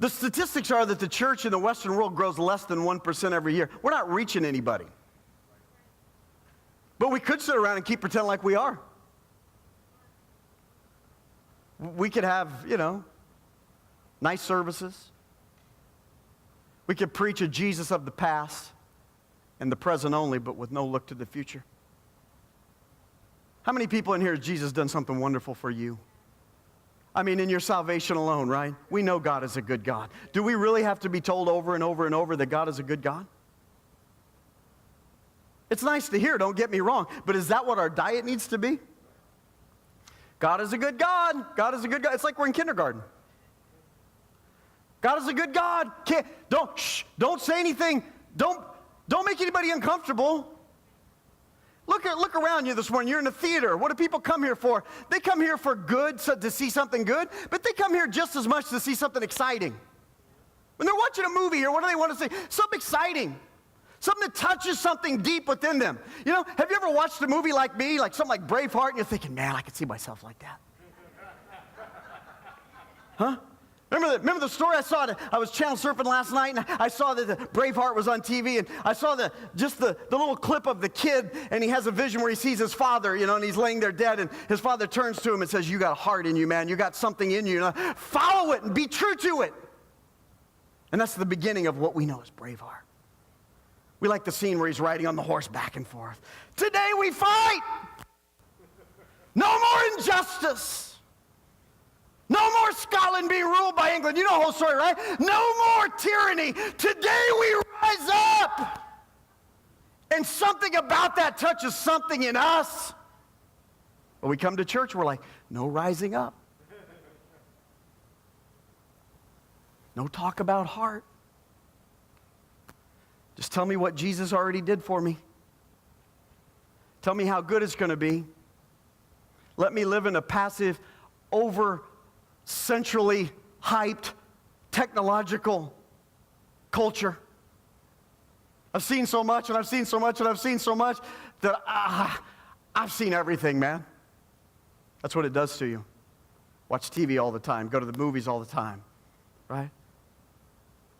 The statistics are that the church in the Western world grows less than 1% every year. We're not reaching anybody. But we could sit around and keep pretending like we are. We could have, nice services. We could preach a Jesus of the past and the present only, but with no look to the future. How many people in here has Jesus done something wonderful for you? I mean, in your salvation alone, right? We know God is a good God. Do we really have to be told over and over and over that God is a good God? It's nice to hear, don't get me wrong, but is that what our diet needs to be? God is a good God. God is a good God. It's like we're in kindergarten. God is a good God. Don't say anything. Don't make anybody uncomfortable. Look around you this morning. You're in a theater. What do people come here for? They come here for good, to see something good, but they come here just as much to see something exciting. When they're watching a movie here, what do they want to see? Something exciting. Something that touches something deep within them. Have you ever watched a movie like me, like something like Braveheart, and you're thinking, man, I could see myself like that? Huh? Remember the story I saw? I was channel surfing last night, and I saw that the Braveheart was on TV, and I saw the little clip of the kid, and he has a vision where he sees his father, and he's laying there dead, and his father turns to him and says, you got a heart in you, man. You got something in you. Follow it and be true to it. And that's the beginning of what we know as Braveheart. We like the scene where he's riding on the horse back and forth. Today we fight. No more injustice. No more Scotland being ruled by England. You know the whole story, right? No more tyranny. Today we rise up. And something about that touches something in us. When we come to church, we're like, no rising up. No talk about heart. Just tell me what Jesus already did for me. Tell me how good it's going to be. Let me live in a passive, centrally hyped, technological culture. I've seen so much, and I've seen so much, and I've seen so much that I've seen everything, man. That's what it does to you. Watch TV all the time. Go to the movies all the time, right?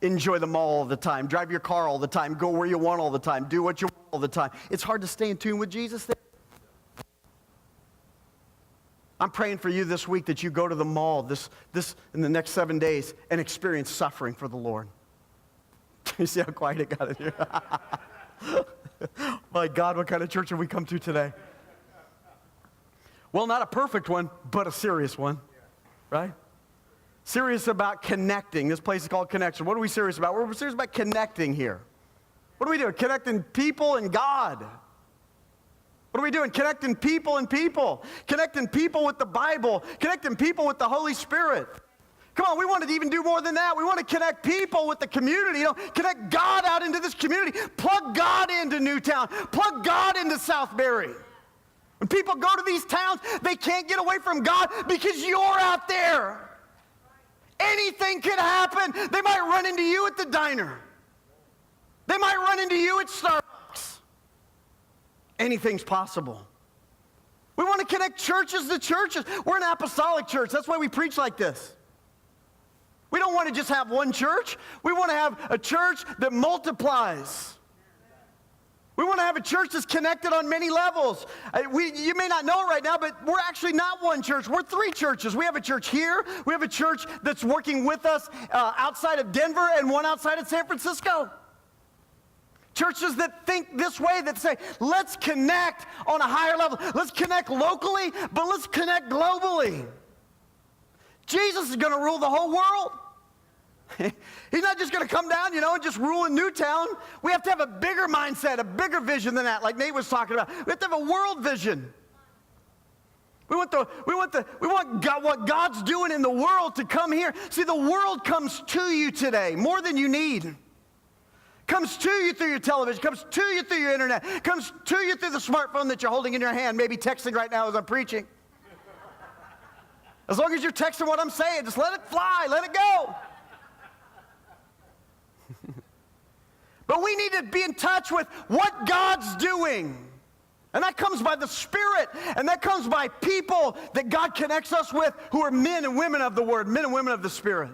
Enjoy the mall all the time. Drive your car all the time. Go where you want all the time. Do what you want all the time. It's hard to stay in tune with Jesus there. I'm praying for you this week that you go to the mall this in the next 7 days and experience suffering for the Lord. You see how quiet it got in here? My God, what kind of church have we come to today? Well, not a perfect one, but a serious one, right? Serious about connecting. This place is called Connection. What are we serious about? We're serious about connecting here. What are we doing? Connecting people and God. What are we doing? Connecting people and people. Connecting people with the Bible. Connecting people with the Holy Spirit. Come on, we want to even do more than that. We want to connect people with the community. Connect God out into this community. Plug God into Newtown. Plug God into Southbury. When people go to these towns, they can't get away from God because you're out there. Anything could happen. They might run into you at the diner. They might run into you at Starbucks. Anything's possible. We want to connect churches to churches. We're an apostolic church. That's why we preach like this. We don't want to just have one church. We want to have a church that multiplies. We want to have a church that's connected on many levels. You may not know it right now, but we're actually not one church. We're three churches. We have a church here. We have a church that's working with us outside of Denver and one outside of San Francisco. Churches that think this way, that say, let's connect on a higher level. Let's connect locally, but let's connect globally. Jesus is going to rule the whole world. He's not just going to come down, and just rule in Newtown. We have to have a bigger mindset, a bigger vision than that, like Nate was talking about. We have to have a world vision. We want God, what God's doing in the world to come here. See, the world comes to you today more than you need. Comes to you through your television, comes to you through your internet, comes to you through the smartphone that you're holding in your hand, maybe texting right now as I'm preaching. As long as you're texting what I'm saying, just let it fly, let it go. But we need to be in touch with what God's doing. And that comes by the Spirit, and that comes by people that God connects us with who are men and women of the Word, men and women of the Spirit.